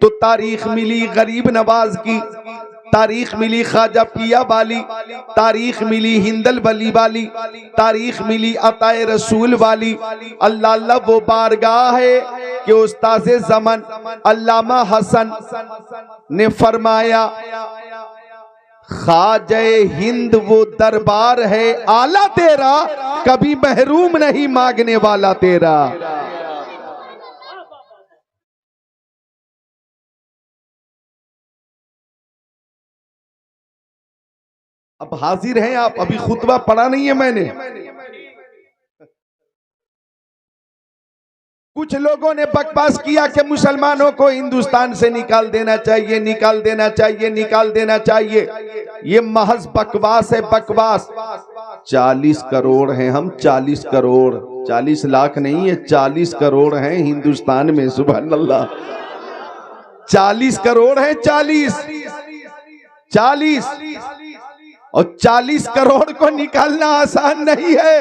तो तारीख मिली गरीब नवाज की, तारीख मिली ख्वाजा पिया वाली, तारीख मिली हिंदल वली वाली, तारीख मिली अताए रसूल वाली। अल्लाह अल्लाह वो बारगाह है कि उस्ताद ज़मन अल्लामा हसन ने फरमाया, ख्वाजा हिंद वो दरबार है आला तेरा, कभी महरूम नहीं मांगने वाला तेरा। अब हाजिर हैं आप, अभी खुतबा पढ़ा नहीं है मैंने। कुछ लोगों ने बकवास किया कि मुसलमानों को हिंदुस्तान से निकाल देना चाहिए, निकाल देना चाहिए, निकाल देना चाहिए। ये महज बकवास है, बकवास। 40 करोड़ हैं हम, 40 करोड़, 40 लाख नहीं है, 40 करोड़ हैं हिंदुस्तान में। सुभान अल्लाह, 40 करोड़ हैं, 40 और 40 करोड़ को निकालना आसान नहीं है।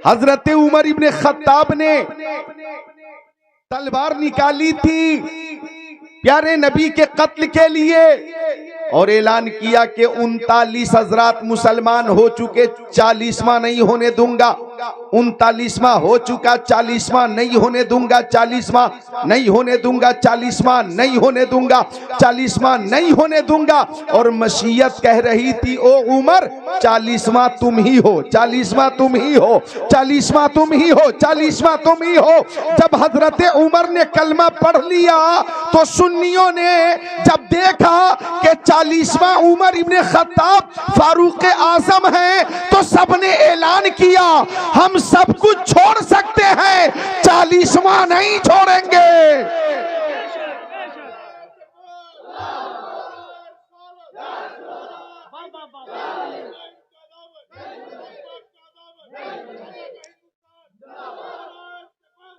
हजरत उमर इब्ने खत्ताब ने तलवार निकाली थी प्यारे नबी के कत्ल के लिए और ऐलान किया कि 39 हजरात मुसलमान हो चुके, 40वां नहीं होने दूंगा। 39वां हो चुका, 40वां नहीं होने दूंगा, 40वां नहीं होने दूंगा, 40वां नहीं होने दूंगा, 40वां नहीं होने दूंगा। और मशीयत कह रही थी, ओ उमर 40वां तुम ही हो, 40वां तुम ही हो, 40वां तुम ही हो, 40वां तुम ही हो। जब हजरत उमर ने कलमा पढ़ लिया तो सुन्नियों ने जब देखा कि 40वां उमर इब्ने खत्ताब फारूक आजम हैं तो सबने ऐलान किया, हम सब कुछ छोड़ सकते हैं, 40वां नहीं छोड़ेंगे।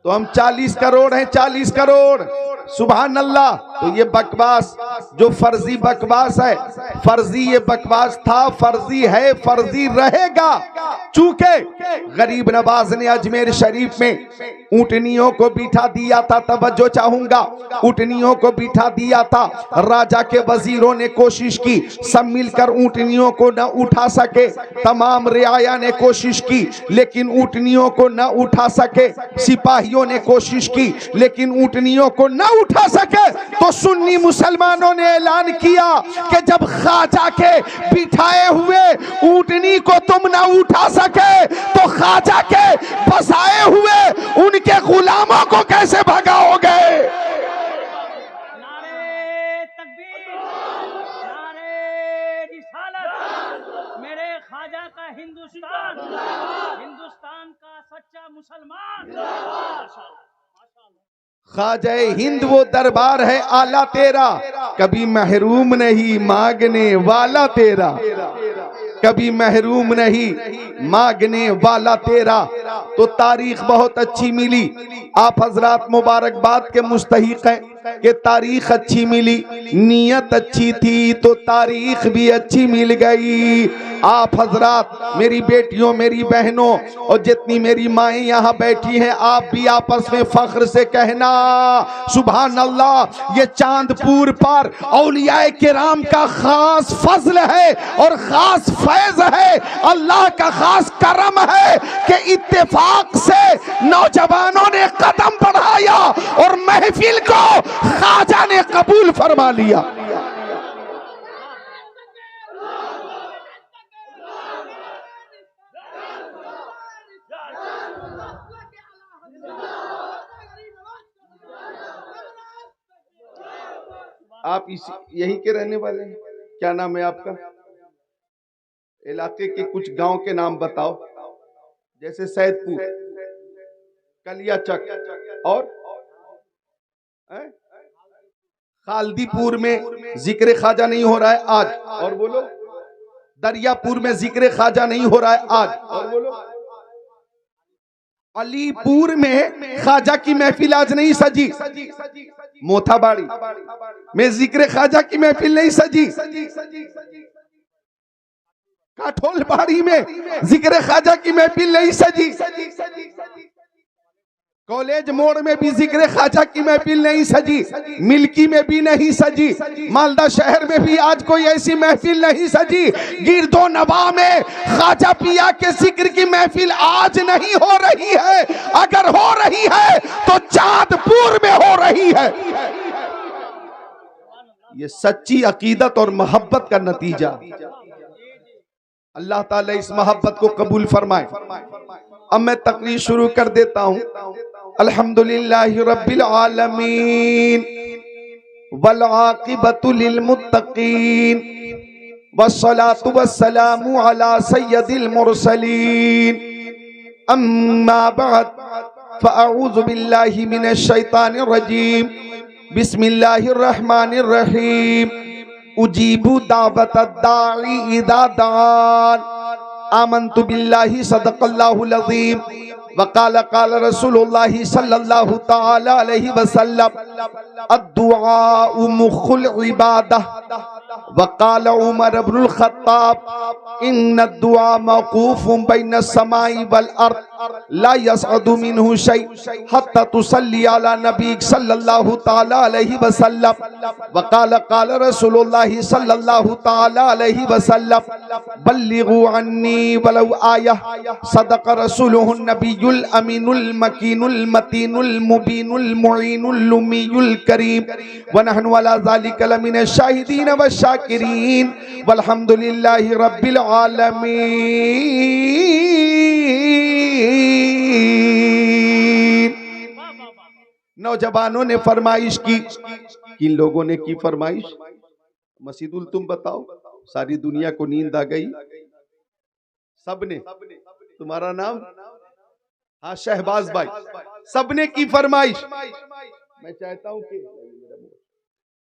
तो हम 40 करोड़ हैं, 40 करोड़। सुभान अल्लाह। तो ये बकवास जो फर्जी बकवास है, फर्जी ये बकवास था, फर्जी है, फर्जी रहेगा। चूंकि गरीब नवाज ने अजमेर शरीफ में ऊंटनियों को बिठा दिया था, तवज्जो चाहूंगा, ऊंटनियों को बिठा दिया था। राजा के वजीरों ने कोशिश की, सब मिलकर ऊंटनियों को न उठा सके। तमाम रियाया ने कोशिश की लेकिन ऊंटनियों को न उठा सके। सिपाहियों ने कोशिश की लेकिन ऊंटनियों को न उठा सके। तो सुन्नी मुसलमानों ने ऐलान किया कि जब ख्वाजा के बिठाए हुए ऊंटनी को तुम न उठा सके तो ख्वाजा के बसाए हुए उनके गुलामों को कैसे भगाओगे? नारे तकबीर, नारे रिसालत, मेरे ख्वाजा का हिंदुस्तान, हिंदुस्तान का सच्चा मुसलमान। ख्वाजा हिंद वो दरबार है आला तेरा, कभी महरूम नहीं मांगने वाला तेरा, कभी महरूम नहीं मांगने वाला तेरा। तो तारीख बहुत अच्छी मिली, आप हजरात मुबारकबाद के मुस्तहिक हैं कि तारीख अच्छी मिली, नीयत अच्छी थी तो तारीख भी अच्छी मिल गई। आप हजरात, मेरी बेटियों, मेरी बहनों और जितनी मेरी माएँ यहाँ बैठी हैं, आप भी आपस में फख्र से कहना सुभान अल्लाह। ये चांदपुर पर औलियाए किराम का खास फजल है और खास फैज है, अल्लाह का खास करम है कि इत्तेफाक से नौजवानों ने कदम बढ़ाया और महफिल को ख्वाजा ने कबूल फरमा लिया। आप यही के रहने वाले हैं? क्या नाम है आपका? इलाके के कुछ गांव के नाम बताओ, जैसे सैदपुर, कलियाचक और खालदीपुर में जिक्र ख्वाजा नहीं हो रहा है आज, और बोलो दरियापुर में जिक्र ख्वाजा नहीं हो रहा है आज, और बोलो अलीपुर में ख्वाजा की महफिल आज नहीं सजी, मोथाबाड़ी में जिक्र ख्वाजा की महफिल नहीं सजी, काठोलबाड़ी में जिक्र ख्वाजा की महफिल नहीं सजी, कॉलेज मोड़ में भी जिक्र ख्वाजा की महफिल नहीं सजी, मिल्की में भी नहीं सजी, मालदा शहर में भी आज कोई ऐसी महफिल नहीं सजी, गिरदो नवा में ख्वाजा पिया के जिक्र की महफिल आज नहीं हो रही है। अगर हो रही है तो चांदपुर में हो रही है। ये सच्ची अकीदत और मोहब्बत का नतीजा। अल्लाह ताला इस मोहब्बत को कबूल फरमाए। अब मैं तकरीर शुरू कर देता हूं। अल्हम्दुलिल्लाहि रब्बिल आलमीन वल आक़िबतु लिल मुत्तक़ीन वस्सलातु वस्सलामु अला सय्यदिल मुरसलीन अम्मा बअद फ़अऊज़ु बिल्लाहि मिनश शैतानिर रजीम बिस्मिल्लाहिर रहमानिर रहीम उजीबु दावतद दाई इज़ा दआन आमन्तु बिल्लाहि सदक़ल्लाहुल अज़ीम वक़ाल क़ाल रसूलुल्लाहि सल्लल्लाहु तआला अलैहि वसल्लम अद्दुआउ मुख़ुल इबादह वक़ाल उमर इब्नुल ख़त्ताब इन्नद्दुआ मौक़ूफ़ुन बैन समाई वल अर्द ला यसअदु मिन्हु शै हत्ता तुसल्ली अला नबीक सल्लल्लाहु तआला अलैहि वसल्लम वक़ाल क़ाल रसूलुल्लाहि सल्लल्लाहु तआला अलैहि वसल्लम बल्लिगु अन्नी वलौ आया सदक़ रसूलुहुन नबियुल अमीनुल मकीनुल मतीनुल मुबीनुल मुईनुल लुमीयुल करीम व नहनु अला ज़ालिका लमिनश शाहिदीन व शाकिरीन वल्हम्दुलिल्लाहि रब्बिल आलमीन। नौजवानों ने फरमाइश की। किन लोगों ने की फरमाइश? मसीदुल तुम बताओ। सारी दुनिया को नींद आ गई, सबने। तुम्हारा नाम? हाँ, शहबाज भाई। सबने की फरमाइश। मैं चाहता हूं कि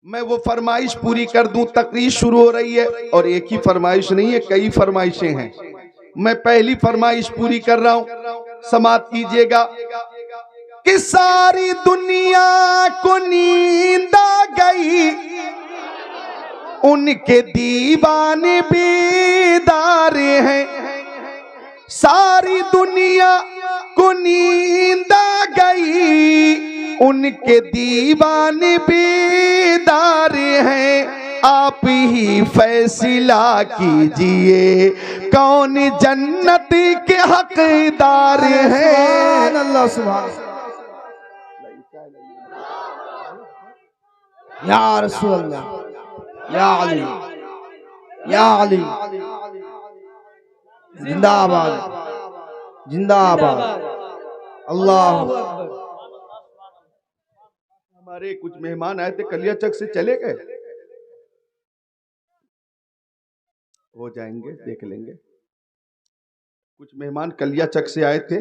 मैं वो फरमाइश पूरी कर दूं। तकरीर शुरू हो रही है और एक ही फरमाइश नहीं है, कई फरमाइशें हैं। मैं पहली फरमाइश पूरी कर रहा हूं, समाप्त कीजिएगा। कि सारी दुनिया को नींद आ गई, उनके दीवाने बेदार हैं। सारी दुनिया को नींद आ गई, उनके दीवाने बेदार हैं। आप ही फैसला कीजिए कौन जन्नत के हकदार हैं। अल्लाह सुभान या रसूल अल्लाह या अली या अली जिंदाबाद जिंदाबाद अल्लाह। हमारे कुछ मेहमान आए थे कलियाचक से, चले गए। हो जाएंगे, देख लेंगे। कुछ मेहमान कलियाचक से आए थे।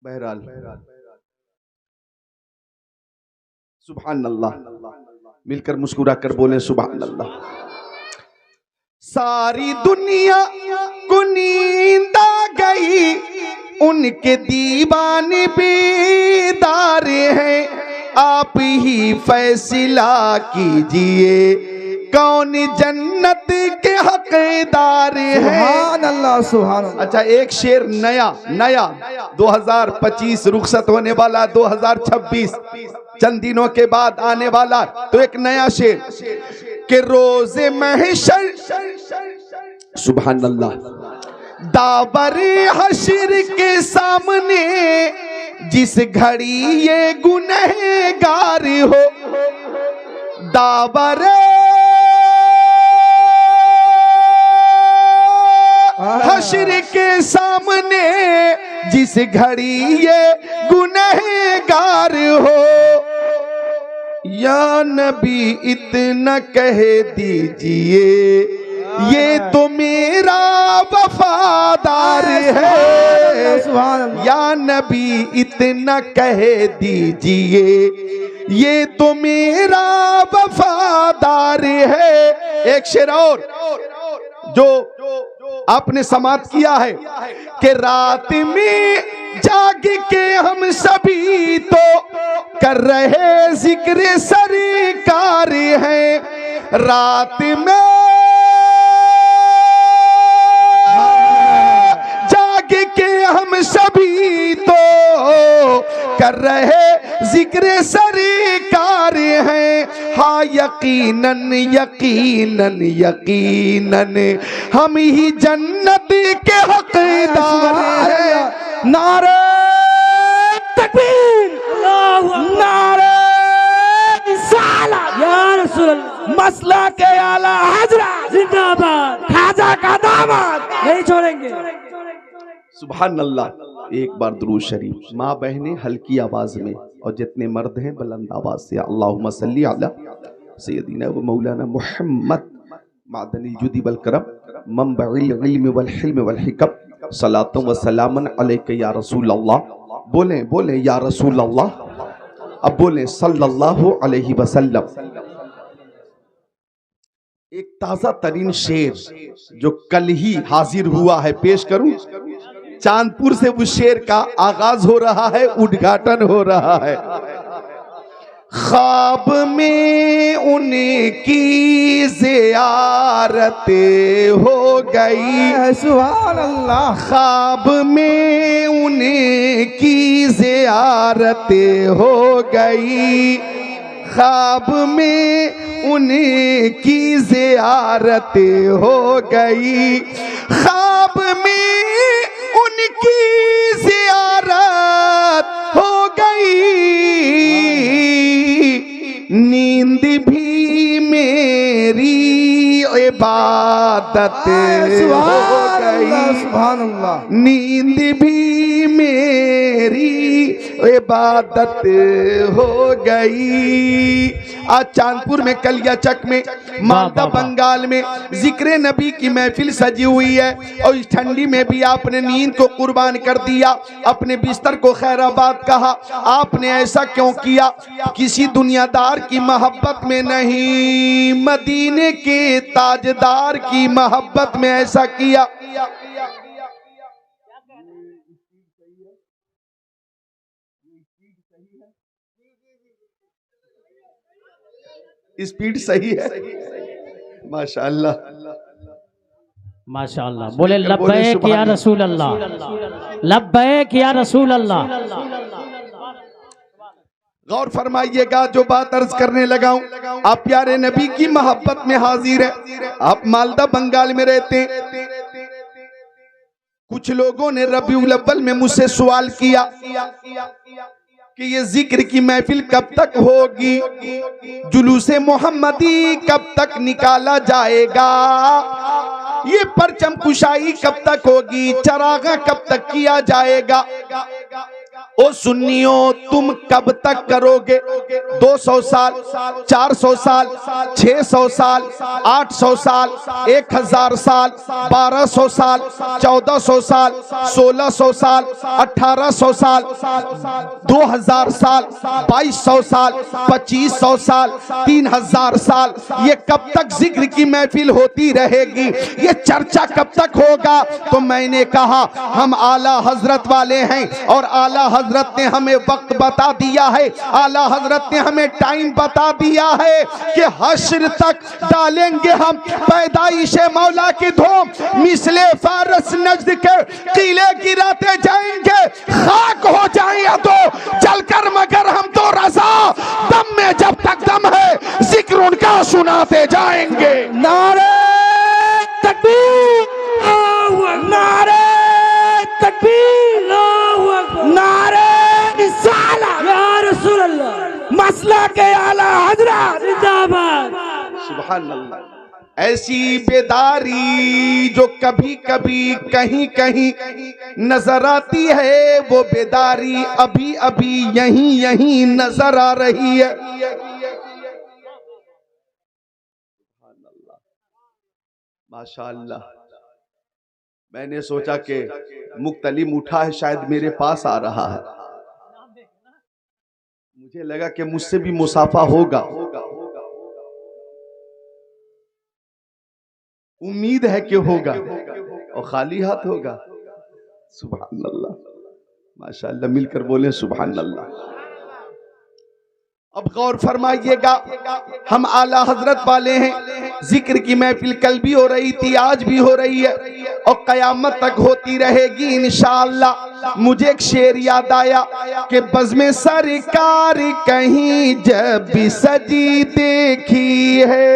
बहरहाल सुभान अल्लाह, मिलकर मुस्कुरा कर बोले सुभान अल्लाह। सारी दुनिया को नींद आ गई, उनके दीवाने बेदार हैं। आप ही फैसला कीजिए कौन जन्नत के हकदार हैं। सुभान अल्लाह सुभान अल्लाह। अच्छा, एक शेर नया 2025 रुखसत होने वाला, 2026 चंद दिनों के बाद आने वाला, तो एक नया शेर के रोज़े महशर सुभान अल्लाह दावरे हशर के सामने जिस घड़ी ये गुनहगार हो, दावरे हशर के सामने जिस घड़ी ये गुनहगार हो, या नबी इतना कह दीजिए ये तो मेरा वफादार है। या नबी इतना कह दीजिए ये तो मेरा वफादार है। एक शेर और जो आपने समाप्त किया है कि रात में जाग के हम सभी तो कर रहे जिक्र सरकार हैं। रात में जाग के हम सभी कर रहे जिक्र सरकार हैं। हाँ यकीनन यकीनन यकीनन हम ही जन्नत के हकदार हैं। नारे तकबीर, नारे रिसालत, या रसूल अल्लाह, मसला के आला हजरत जिंदाबाद, खाजा का दामाद नहीं छोड़ेंगे। सुभान अल्लाह। एक बार दुरूद शरीफ। माँ बहनें हल्की आवाज में और जितने मर्द हैं बुलंद आवाज से अल्लाहुम्मा सल्ली अला सय्यदीना व मौलाना मुहम्मद मादनी जुदी वल करम मंबइल इल्म वल हिल्म वल हिकम सलातु व सलामन अलैका या रसूल अल्लाह। बोलें बोलें या रसूल अल्लाह, अब बोलें सल्लल्लाहु अलैहि वसल्लम। एक ताजा तरीन शेर जो कल ही हाजिर हुआ है पेश करूं। चांदपुर से उस शेर का आगाज हो रहा है, उद्घाटन हो रहा है। ख्वाब में उनकी ज़ियारत हो गई, सुभान अल्लाह। ख्वाब में उनकी ज़ियारत हो गई, ख्वाब में उनकी ज़ियारत हो गई, ख्वाब में उनकी ज़ियारत हो गई, नींद भी मेरी इबादत हो गई, सुभान अल्लाह। नींद भी मेरी इबादत हो गई। आज चांदपुर में कलियाचक में मालदा बंगाल में जिक्र नबी की महफिल सजी हुई है और इस ठंडी में भी आपने नींद को कुर्बान कर दिया, अपने बिस्तर को खैराबाद कहा। आपने ऐसा क्यों किया? किसी दुनियादार की मोहब्बत में नहीं, मदीने के ताजदार की मोहब्बत में ऐसा किया। स्पीड सही है माशाअल्लाह माशाअल्लाह। बोले लब्बैक या रसूल अल्लाह, लब्बैक या रसूल अल्लाह। गौर फरमाइएगा जो बात अर्ज करने लगा हूं। आप प्यारे नबी की मोहब्बत में हाजिर है। आप मालदा बंगाल में रहते हैं। कुछ लोगों ने रबीउल अव्वल में मुझसे सवाल किया कि ये जिक्र की महफिल कब तक होगी, जुलूसे मोहम्मदी कब तक निकाला जाएगा, ये परचम कुशाई कब तक होगी, चरागा कब तक किया जाएगा। ओ सुन्नियों तुम कब तक करोगे? 200 साल, 400 साल, 600 साल, 800 साल, 1000 साल, 1200 साल, 1400 साल, 1600 साल, 1800 साल, 2000 साल, 2200 साल, 2500 साल, 3000 साल, ये कब तक जिक्र की महफिल होती रहेगी? ये चर्चा कब तक होगा? तो मैंने कहा हम आला हजरत वाले हैं और आला हजरत ने हमें वक्त बता दिया है, आला हजरत ने हमें टाइम बता दिया है कि हश्र तक डालेंगे हम पैदाइश मौला की धूम, मिसले फारस नजद के किले गिराते जाएंगे, खाक हो जाएंगे तो जलकर, मगर हम तो रजा दम में जब तक दम है जिक्र उनका सुनाते जाएंगे। नारे तकबीर, नारे तकबीर, नारे रिसालत, या रसूल अल्लाह, मसला के आला हजरत जिंदाबाद। सुभान अल्लाह। ऐसी बेदारी जो कभी कभी कहीं कहीं नजर आती है, वो बेदारी अभी अभी यहीं यहीं नजर आ रही है। माशाअल्लाह। मैंने सोचा कि मुक्तलिम उठा है, शायद मेरे पास आ रहा है। मुझे लगा कि मुझसे भी मुसाफा होगा, उम्मीद है कि होगा, और खाली हाथ होगा। सुभान अल्लाह, माशाअल्लाह। मिलकर बोले सुभान अल्लाह। अब गौर फरमाइएगा, हम आला हजरत वाले हैं। जिक्र की महफिल कल भी हो रही थी, आज भी हो रही है, और क़यामत तक होती रहेगी इंशाअल्लाह। मुझे एक शेर याद आया कि बज़्म सरकार कहीं जब भी सजी देखी है,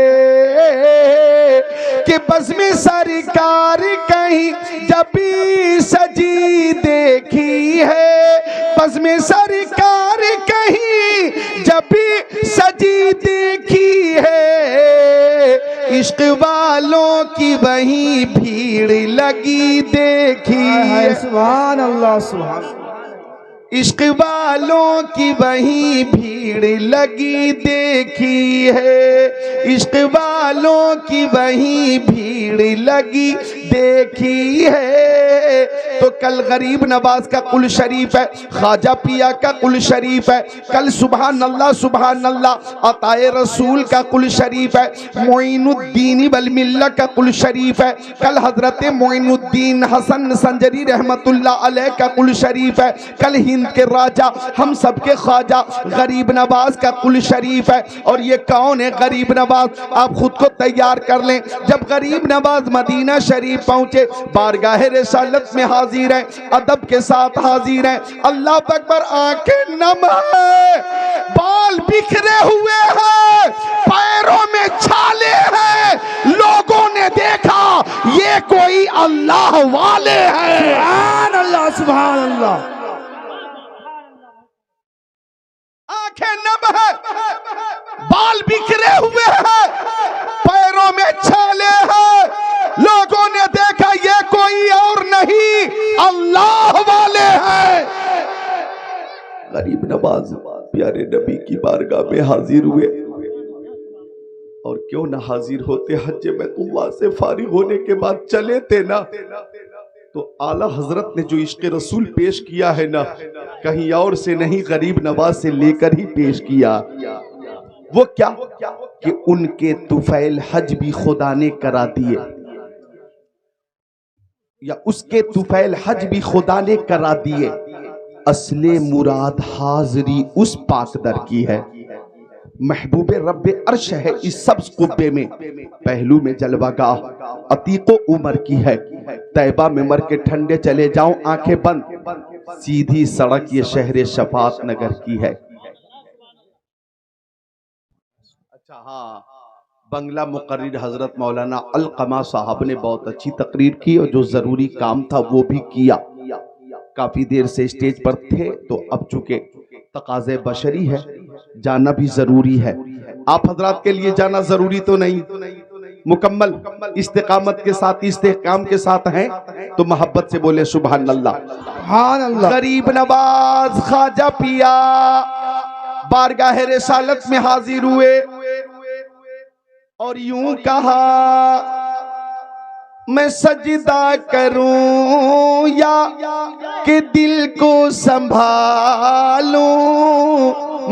कि बज़्म सरकार कहीं जब भी सजी देखी है, बज़्म सरकार कहीं जब भी सजी देखी है, इश्क वालों की वहीं भीड़ लगी देखी है। सुभान अल्लाह सुभान। इश्क वालों की वहीं भीड़ लगी देखी है, इश्क वालों की वहीं भीड़ लगी देखी है। तो कल गरीब नवाज का कुल शरीफ है, ख्वाजा पिया का कुल शरीफ है, कल सुभान अल्लाह अताए रसूल का कुल शरीफ है, मोइनुद्दीन वल मिल्ला का कुल शरीफ है, कल हजरत मोइनुद्दीन हसन संजरी रहमतुल्लाह अलैह का कुल शरीफ है, कल हिंद के राजा हम सबके ख्वाजा गरीब नवाज का कुल शरीफ है। और ये कौन है गरीब नवाज, आप खुद को तैयार कर लें। जब गरीब नवाज मदीना शरीफ पहुंचे, बारगाह रिसालत में हाजिर हैं, अदब के साथ हाजिर हैं। अल्लाह अकबर, आंखें नम है, बाल बिखरे हुए हैं, पैरों में छाले हैं। लोगों ने देखा ये कोई अल्लाह वाले हैं। सुभान अल्लाह सुभान अल्लाह। आंखें नम है, बाल बिखरे हुए हैं, पैरों में छाले हैं। लोगों ने देखा ये कोई और नहीं अल्लाह वाले हैं। गरीब नवाज प्यारे नबी की बारगाह में हाजिर हुए, और क्यों ना हाजिर होते, हज बैतुल्लाह से फारिग होने के बाद चले थे ना, तो आला हजरत ने जो इश्क़ रसूल पेश किया है ना, कहीं और से नहीं गरीब नवाज से लेकर ही पेश किया। वो क्या कि उनके तुफैल हज भी खुदा ने करा दिए, या उसके तुफैल हज भी खुदा ने करा दिए। असले मुराद हाजरी उस पाकदर की है, महबूब रब्बे अर्श है इस सब्ज़ कुब्बे में, पहलू में जलवागाह अतीको उमर की है। तैबा में मर के ठंडे चले जाऊं आंखें बंद, सीधी सड़क ये शहर शफात नगर की है। अच्छा हाँ, बंगला मुकर्रिर हजरत मौलाना अलकमा साहब ने बहुत अच्छी तकरीर की, और जो जरूरी काम था वो भी किया। काफी देर से स्टेज पर थे, तो अब चूंकि तकाज़े बशरी है, जाना भी जरूरी है। आप हजरात के लिए जाना जरूरी तो नहीं, मुकम्मल इस्तिकामत के साथ, इस्तेकाम के साथ हैं, तो मोहब्बत से बोले सुभान अल्लाह। सुभान अल्लाह। गरीब नवाज ख्वाजा पिया बारगाह रिसालत में हाजिर हुए, और यूं कहा मैं सजदा करूं या कि दिल को संभालूं,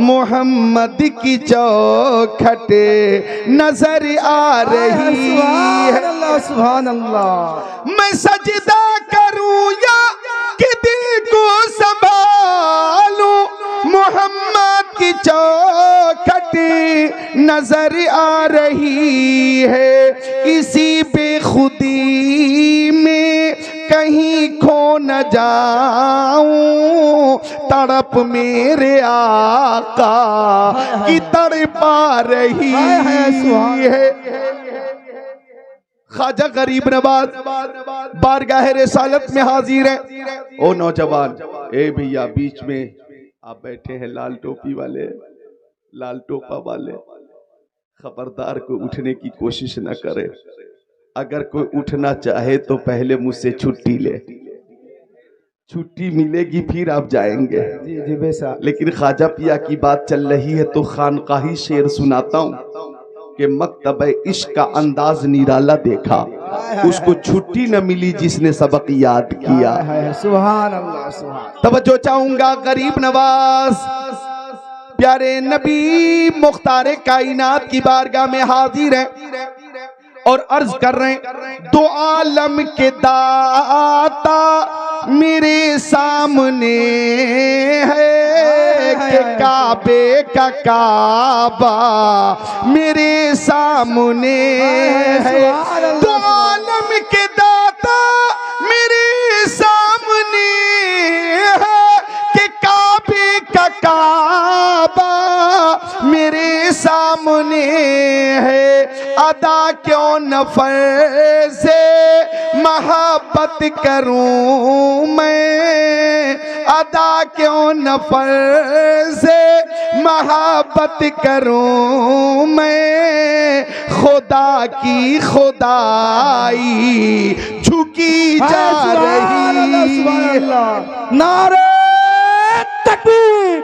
मोहम्मद की चौखट नजर आ रही है। सुभान अल्लाह। मैं सजदा करूं या कि दिल को संभालूं, मोहम्मद की चौखट नजर आ रही है। इसी बेखुदी में कहीं खो न जाऊं, तड़प मेरे आका की तड़पा रही है। ख्वाजा गरीब नवाज बारगाह रिसालत में हाजिर है। ओ नौजवान, ए भैया बीच में आप बैठे हैं, लाल टोपी वाले, लाल टोपा वाले, खबरदार को उठने की कोशिश न करे। अगर कोई उठना चाहे तो पहले मुझसे छुट्टी ले, छुट्टी मिलेगी फिर आप जाएंगे। जी जी बेशक। लेकिन ख्वाजा पिया की बात चल रही है तो खानकाही शेर सुनाता हूँ कि मकतब इश्क का अंदाज निराला देखा, उसको छुट्टी न मिली जिसने सबक याद किया। सुभान अल्लाह सुभान। तवज्जो चाहूंगा, गरीब नवाज प्यारे नबी मुख्तारे कायनात की बारगाह में हाजिर है, और अर्ज कर रहे हैं, दो आलम के दाता मेरे सामने है, कि काबे का काबा मेरे सामने है। दो आलम के दाता काबा मेरे सामने है, अदा क्यों नफर से मोहब्बत करूं मैं, अदा क्यों नफर से मोहब्बत करूं मैं, खुदा की खुदाई झुकी जा रही है। नारे तकबीर,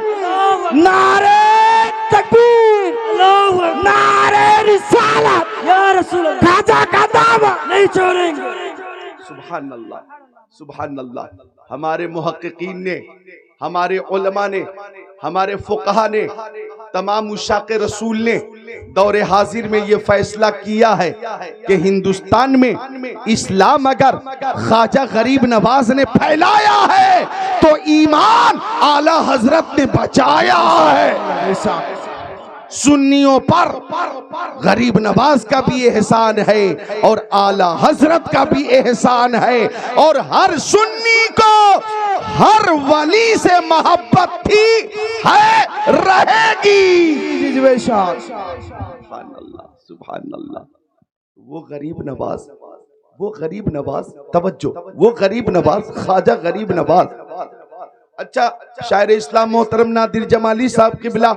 नारे तकबीर, नारे रिसालत, या रसूल अल्लाह, खाजा का दावा नहीं छोड़ेंगे। सुभान अल्लाह, सुभान अल्लाह। हमारे मुहक्किकीन ने, हमारे उलमा ने, हमारे फुक़हा ने, तमाम उशाक़े रसूल ने दौरे हाजिर में ये फैसला किया है कि हिंदुस्तान में इस्लाम अगर ख्वाजा गरीब नवाज ने फैलाया है तो ईमान आला हजरत ने बचाया है। सुन्नियों पर गरीब नवाज का भी एहसान है और आला हजरत का भी एहसान है, और हर सुन्नी को हर वली से मोहब्बत थी, है, रहेगी। सुभान अल्लाह, सुभान अल्लाह। वो गरीब नवाज, वो गरीब नवाज, तवज्जो, वो गरीब नवाज, ख्वाजा गरीब नवाज। अच्छा, शायर इस्लाम मोहतरम नादिर जमाली साहब क़िबला,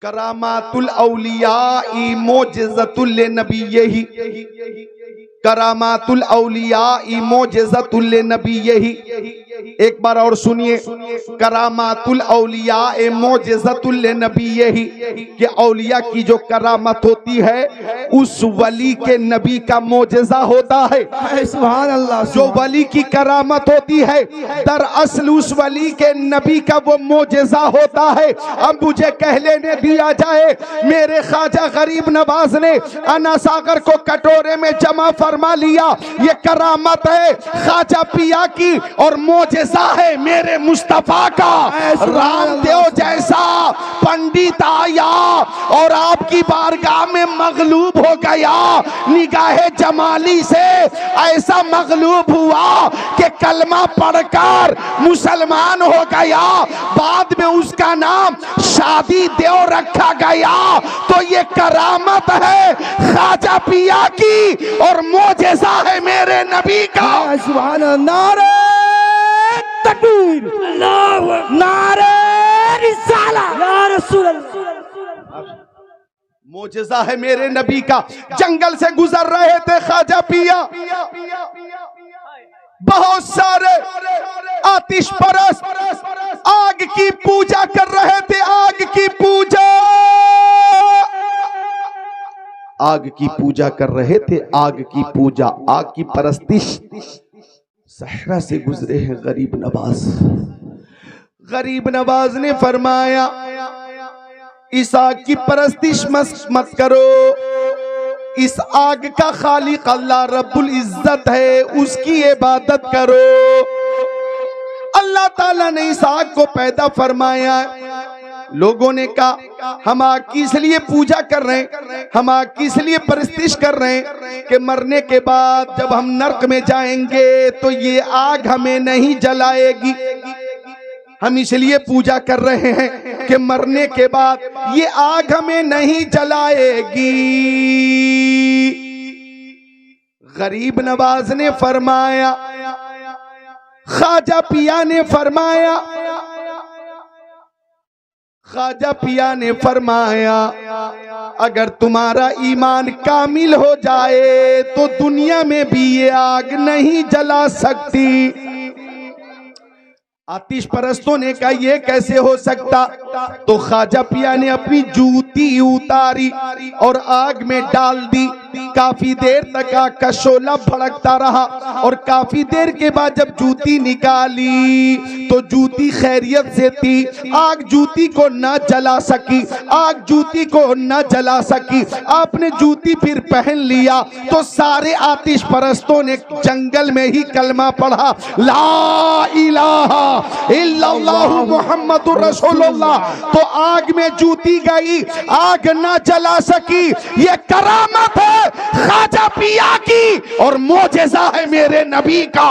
करामातुल औलिया ई मोजज़तुल नबीयही, करामातुल औलिया ई मोजज़तुल नबीयही। एक बार और सुनिए, करामातुल औलिया ए मोजज़तुल नबीयही, कि औलिया की जो करामत होती है उस वली के नबी का मोजज़ा होता है। सुभान अल्लाह। जो वली की करामत होती है दरअसल उस वली के नबी का वो मोजज़ा होता है। अब मुझे कह लेने दिया जाए, मेरे ख्वाजा गरीब नवाज ने अना सागर को कटोरे में जमा फरमा लिया, ये करामत है ख्वाजा पिया की और मोजज़ा है मेरे मुस्तफा का। रामदेव जैसा पंडित आया और आपकी बारगाह में मगलूब हो गया, निगाहे जमाली से ऐसा मगलूब हुआ कि कलमा पढ़कर मुसलमान हो गया, बाद में उसका नाम शादी देव रखा गया। तो ये करामत है ख्वाजा पिया की और मोजज़ा है मेरे नबी का। सुभान अल्लाह। नारे तकबीर, नारे रिसालत, या रसूल अल्लाह। मोजज़ा है मेरे नबी का। जंगल से गुजर रहे थे ख्वाजा पिया, बहुत सारे आतिश परस्त आग की पूजा कर रहे थे, आग की पूजा, आग की पूजा कर रहे थे, आग की पूजा, आग की परस्तिश। सहरा से गुजरे हैं गरीब नवाज। गरीब नवाज ने फरमाया इस आग की परस्तिश मत करो, इस आग का खालिक अल्लाह रब्बुल इज्जत है, उसकी इबादत करो। अल्लाह ताला ने इस आग को पैदा फरमाया। लोगों ने कहा हम आग की इसलिए पूजा कर रहे हैं, हम आग की इसलिए परस्तिश कर रहे हैं कि मरने के बाद जब हम नरक में जाएंगे तो ये आग हमें नहीं जलाएगी। हम इसलिए पूजा कर रहे हैं कि मरने के बाद ये आग हमें नहीं जलाएगी। गरीब नवाज ने फरमाया, ख्वाजा पिया ने फरमाया, ख्वाजा पिया ने फरमाया अगर तुम्हारा ईमान कामिल हो जाए तो दुनिया में भी ये आग नहीं जला सकती। आतिश परस्तों ने कहा ये कैसे हो सकता? तो ख्वाजा पिया ने अपनी जूती उतारी और आग में डाल दी। काफी देर तक आग का शोला भड़कता रहा और काफी देर के बाद जब जूती निकाली तो जूती खैरियत से थी। आग जूती को न जला सकी, आग जूती को न जला सकी। आपने जूती फिर पहन लिया तो सारे आतिश परस्तों ने जंगल में ही कलमा पढ़ा, ला इलाहा इल्लल्लाहु मुहम्मदुर रसूलुल्लाह। तो आग में जूती गई, आग न जला सकी। ये करामत है ख्वाजा पिया की और मोजेज़ा है मेरे नबी का।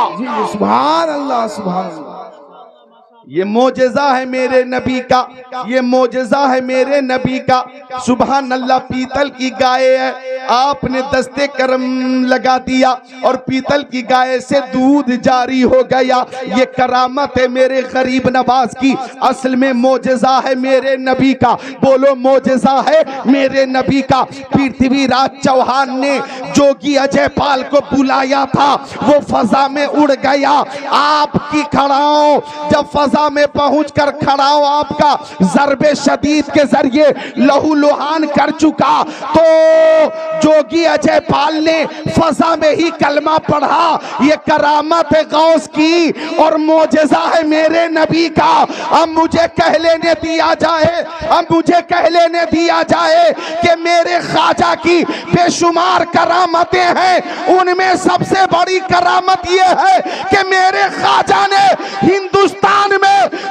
सुभान अल्लाह, सुभान अल्लाह। ये मोजेज़ा है मेरे नबी का, ये मोजेज़ा है मेरे नबी का। सुभान अल्लाह, पीतल की गाय है, आपने दस्ते करम लगा दिया और पीतल की गाय से दूध जारी हो गया। ये करामत है मेरे गरीब नवाज की, असल में मोजेज़ा है मेरे नबी का। बोलो मोजेज़ा है मेरे नबी का। पृथ्वीराज चौहान ने जोगी अजय पाल को बुलाया था, वो फजा में उड़ गया। आपकी खड़ाओं जब फजा में पहुंचकर खड़ाओं आपका ज़रबे शदीद के जरिए लहू लुहान कर चुका, तो जोगी अजय पाल ने फजा में ही कलमा पढ़ा। ये करामत है गौस की और मोजेज़ा है मेरे नबी का। अब मुझे कह लेने दिया जाए, अब मुझे कह लेने दिया जाए कि मेरे ख्वाजा की बेशुमार करामतें हैं, उनमें सबसे बड़ी करामत ये है कि मेरे ख्वाजा ने हिंदुस्तान में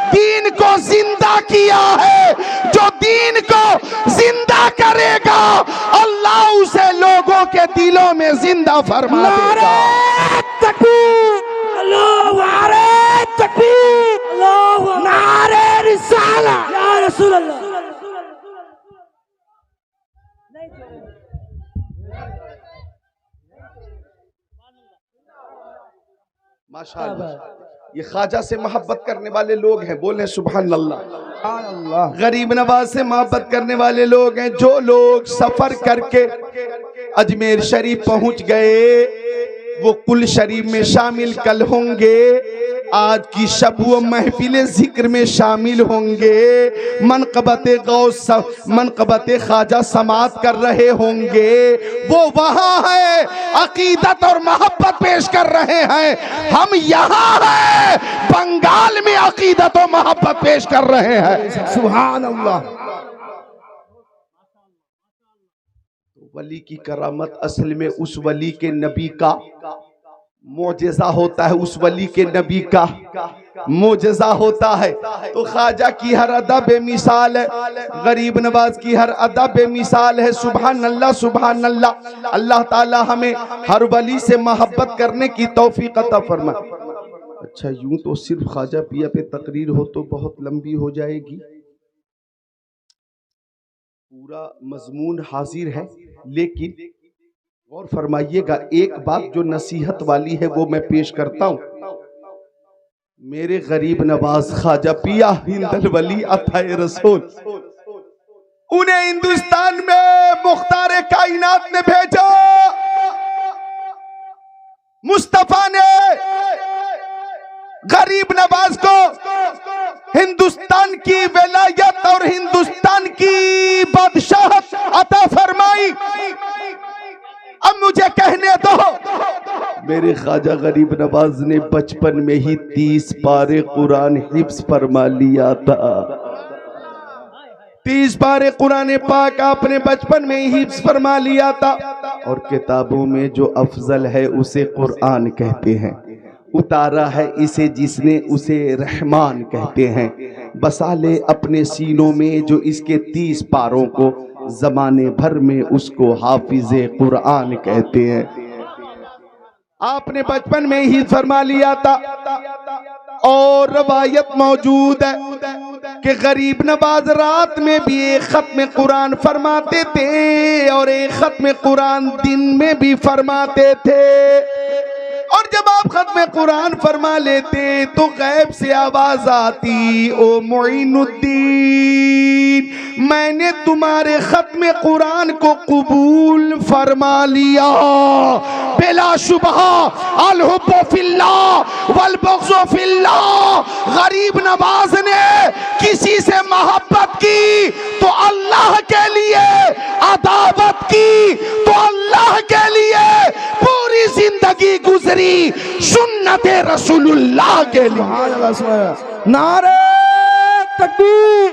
दीन को जिंदा किया है। जो दीन को जिंदा करेगा अल्लाह उसे लोगों के दिलों में जिंदा फरमा देगा। तकबीर, नारे तकबीर, नारे रिसाला, या रसूल अल्लाह। माशाअल्लाह, ये ख्वाजा से मोहब्बत करने वाले लोग हैं, बोले सुभान अल्लाह। गरीब नवाज से मोहब्बत करने वाले लोग हैं। जो लोग सफर करके अजमेर शरीफ पहुंच गए वो कुल शरीफ में शामिल कल होंगे, आज की शब वो महफिल जिक्र में शामिल होंगे, मनक़बत गौस मनक़बत ख्वाजा समात कर रहे होंगे। वो वहाँ है अकीदत और मोहब्बत पेश कर रहे हैं, हम यहाँ हैं बंगाल में अकीदत और मोहब्बत पेश कर रहे हैं। सुभान अल्लाह। वली की करामत असल में उस वली के नबी का मोजेज़ा होता है, उस वली के नबी का मोजेज़ा होता है। तो ख्वाजा की हर अदा बेमिसाल है, गरीब नवाज की हर अदा बेमिसाल है। सुभान अल्लाह, सुभान अल्लाह। अल्लाह ताला हमें हर वली से मोहब्बत करने की तौफीक अता फरमाए। अच्छा, यूं तो सिर्फ ख्वाजा पिया पे तकरीर हो तो बहुत लंबी हो जाएगी, पूरा मजमून हाजिर है, लेकिन गौर फरमाइएगा, एक बात जो नसीहत वाली है वो मैं पेश करता हूं। मेरे गरीब नवाज ख्वाजा पिया हिंदल वली अताए रसूल, उन्हें हिंदुस्तान में मुख्तार कायनात ने भेजा, मुस्तफा ने गरीब नवाज को हिंदुस्तान की विलायत और हिंदुस्तान की बादशाहत अता फरमाई। अब मुझे कहने दो, मेरे ख्वाजा गरीब नवाज ने बचपन में ही 30 पारे कुरान हिफ्ज फरमा लिया था। 30 पारे कुरान पाक आपने बचपन में ही हिफ्ज फरमा लिया था। और किताबों में जो अफजल है उसे कुरान कहते हैं, उतारा है इसे जिसने उसे रहमान कहते हैं। बसा ले अपने सीनों में जो इसके 30 पारों को, जमाने भर में उसको हाफिज़े कुरान कहते हैं। आपने बचपन में ही फरमा लिया था। और रवायत मौजूद है कि गरीब नवाज रात में भी एक खत्म कुरान फरमाते थे और एक खत्म कुरान दिन में भी फरमाते थे। और जब आप खत्म कुरान फरमा लेते तो गैब से आवाज आती, ओ मोइनुद्दीन, मैंने तुम्हारे खत्म कुरान को कबूल फरमा लिया। बिला शुबह अल हुब्बु फिल्लाह वल बुग़्ज़ु फिल्लाह। गरीब नवाज ने किसी से मोहब्बत की तो अल्लाह के लिए, अदावत की तो अल्लाह के लिए, पूरी जिंदगी गुजरी सुन्नते रसूलुल्लाह के लिए। नारे तकबीर,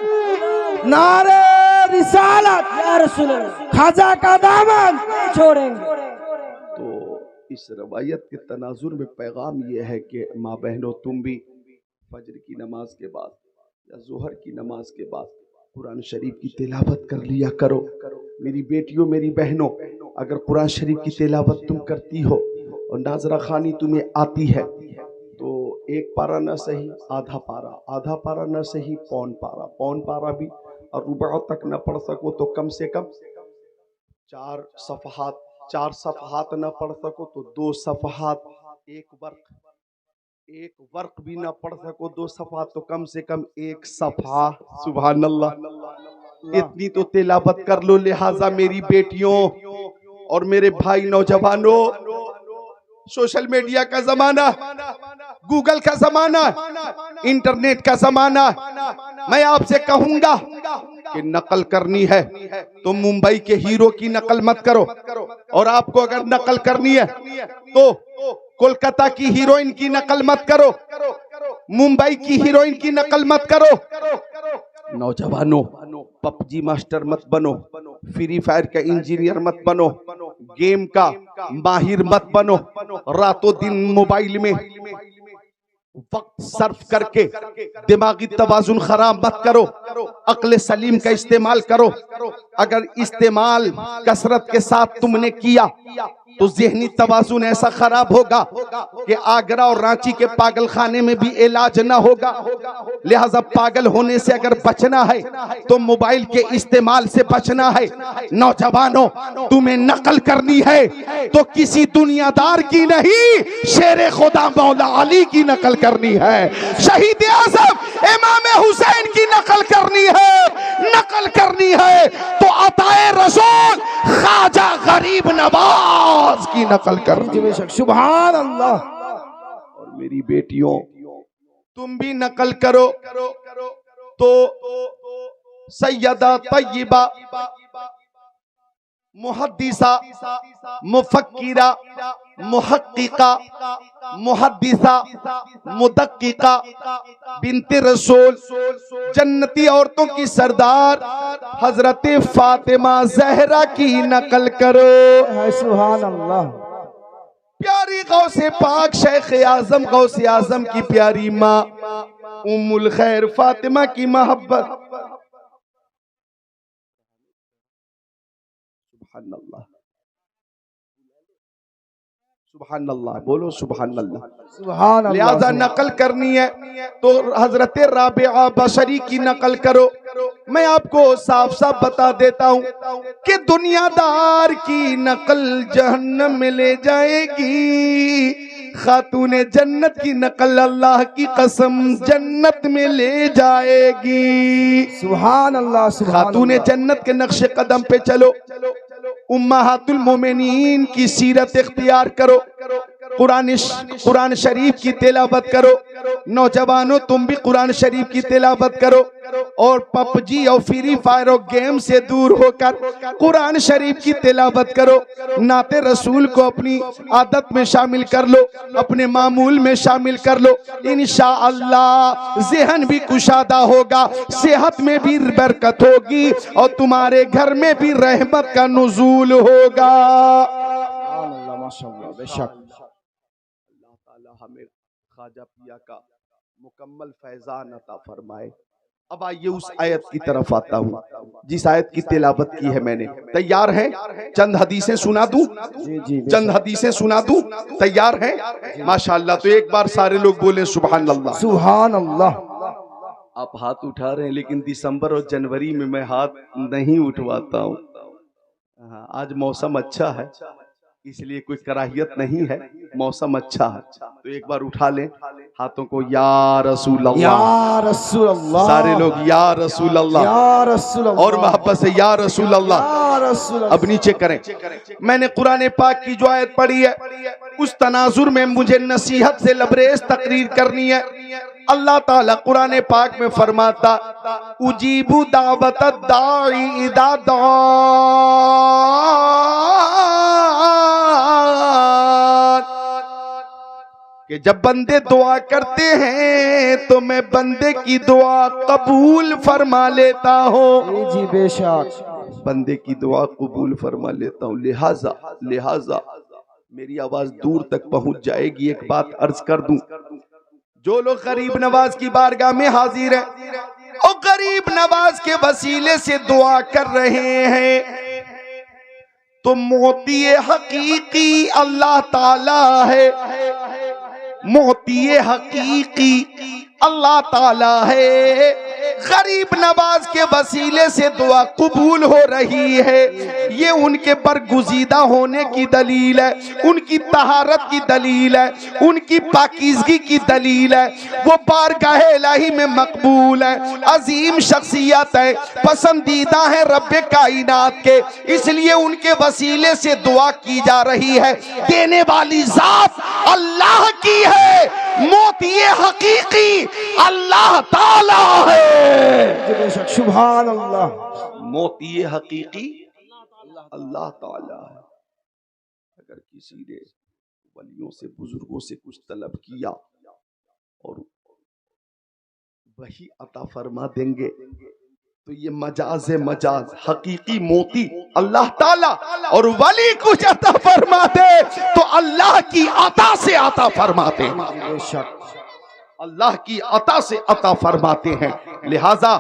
नारे रिसालत, या रसूल अल्लाह, ख्वाजा का दामन छोड़ेंगे। तो इस रवायत के तनाजुर में पैगाम यह है कि माँ बहनों, तुम भी फजर की नमाज के बाद या जोहर की नमाज के बाद कुरान शरीफ की तिलावत कर लिया करो। मेरी बेटियों, मेरी बहनों, अगर कुरान शरीफ की तिलावत तुम करती हो और नाजरा खानी तुम्हें आती है तो एक पारा न सही आधा पारा न सही पौन पारा भी और रुबा तक न पढ़ सको तो कम से कम चार सफ़हात न पढ़ सको तो 2 सफ़हात, एक वर्क भी ना पढ़ सको 2 सफ़ा तो कम से कम 1 सफ़ा। सुभान अल्लाह। इतनी तो तिलावत कर लो। लिहाजा मेरी बेटियों और मेरे भाई नौजवानों, सोशल मीडिया का जमाना, गूगल का जमाना, इंटरनेट का जमाना, मैं आपसे कहूंगा कि नकल करनी है तो मुंबई के हीरो की नकल मत करो, और आपको अगर नकल करनी है तो कोलकाता की हीरोइन की नकल मत करो, मुंबई की हीरोइन की नकल मत करो। नौजवानों, पबजी मास्टर मत बनो, फ्री फायर का इंजीनियर मत बनो, गेम का माहिर मत बनो, रातों दिन मोबाइल में वक्त सर्फ करके दिमागी तवाजुन खराब मत करो, अक्ल सलीम का इस्तेमाल करो। अगर इस्तेमाल कसरत के साथ तुमने किया तो ज़हनी तवाजुन ऐसा खराब होगा कि आगरा और रांची के पागल खाने में भी इलाज ना होगा। लिहाजा पागल होने से अगर बचना है तो मोबाइल के इस्तेमाल से बचना है। नौजवानों, तुम्हें नकल करनी है तो किसी दुनियादार की नहीं, शेरे खुदा मौला अली की नकल करनी है, शहीद आज़म इमाम हुसैन की नकल करनी है तो अताए रसूल ख्वाजा गरीब नवाज की नकल करनी है। सुभान अल्लाह। और मेरी बेटियों, तुम भी नकल करो तो सैयदा तय्यबा मुहद्दिसा मुफक्किरा मुहक्किका मुहद्दिसा मुदक्किका बिन्ते रसूल जन्नती औरतों की सरदार हजरत फातिमा जहरा की नकल करो। सुभान अल्लाह। प्यारी गौसे पाक शेख आजम गौसे आजम की प्यारी माँ उम्मुल खैर फातिमा की मोहब्बत। सुभान अल्लाह, सुभान अल्लाह, बोलो सुभान अल्लाह। सुभान अल्लाह। लिहाजा नकल करनी है तो हजरत राबिआ बशरी की नकल करो। मैं आपको साफ साफ बता देता हूं कि दुनियादार की नकल जहन्नम में ले जाएगी, खातूने जन्नत की नकल अल्लाह की कसम जन्नत में ले जाएगी। सुभान अल्लाह। खातूने जन्नत के नक्शे कदम पे चलो, उम्महातुल मोमिनीन की सीरत इख्तियार करो, कुरान शरीफ की तिलावत करो। नौजवानों, तुम भी कुरान शरीफ की तिलावत करो और पबजी और फ्री फायर और गेम से दूर होकर कुरान शरीफ की तिलावत करो। नाते रसूल को अपनी आदत में शामिल कर लो, अपने मामूल में शामिल कर लो। इंशाअल्लाह ज़हन भी कुशादा होगा, सेहत में भी बरकत होगी और तुम्हारे घर में भी रहमत का नुज़ूल होगा। माशाअल्लाह, बेशक। अल्लाह ताला हमें ख्वाजा पिया का मुकम्मल फैज़ान अता फरमाए। अब आइए उस आयत की तरफ आता हूँ जिस आयत की तिलावत की है मैंने। तैयार हैं? चंद हदीसें सुना दूं? चंद हदीसें सुना दूं? तैयार हैं? माशाअल्लाह। तो एक बार सारे लोग बोले सुभान अल्लाह। सुभान अल्लाह। आप हाथ उठा रहे हैं लेकिन दिसंबर और जनवरी में मैं हाथ नहीं उठवाता हूँ। आज मौसम अच्छा है इसलिए कोई कराहियत नहीं है, मौसम अच्छा है तो एक बार उठा लें हाथों को। या रसूल अल्लाह, या रसूल अल्लाह। सारे लोग या रसूल अल्लाह, या रसूल अल्लाह। और मोहब्बत से या रसूल अल्लाह। या रसूल अल्लाह। अब नीचे करें। मैंने कुरान पाक की जो आयत पढ़ी है उस तनाजुर में मुझे नसीहत से लबरेज तकरीर करनी है। अल्लाह ताला कुरान पाक में फरमाता, उजीबु दावत दाई इदा कि जब बंदे दुआ करते हैं तो मैं बंदे की दुआ कबूल फरमा लेता हूँ। जी बेशक। बंदे की दुआ कबूल फरमा लेता हूँ। लिहाजा मेरी आवाज दूर तक पहुंच जाएगी। एक बात अर्ज कर दूं, जो लोग गरीब नवाज की बारगाह में हाजिर हैं और गरीब नवाज के वसीले से दुआ कर रहे हैं तो मोती हकीकी अल्लाह ताला है। मोती हकीकी अल्लाह ताला है। गरीब नवाज के वसीले से दुआ कबूल हो रही है, ये उनके बरगुजीदा होने की दलील है, उनकी तहारत की दलील है, उनकी पाकीज़गी की दलील है। वो बारगाह इलाही में मकबूल है, अजीम शख्सियत है, पसंदीदा है रब्बे कायनात के, इसलिए उनके वसीले से दुआ की जा रही है। देने वाली जात अल्लाह की है, मोती हकीकी अल्लाह ताला है। बेशक सुभान अल्लाह। मोती हकीकी अल्लाह ताला है। अगर किसी ने वलियों से बुजुर्गों से कुछ तलब किया और वही अता फरमा देंगे तो ये मजाज मजाज, हकीकी मोती अल्लाह ताला, और वली कुछ अता फरमा दे तो अल्लाह की अता से अता फरमाते हैं, बेशक अल्लाह की अता से अता फरमाते हैं। लिहाजा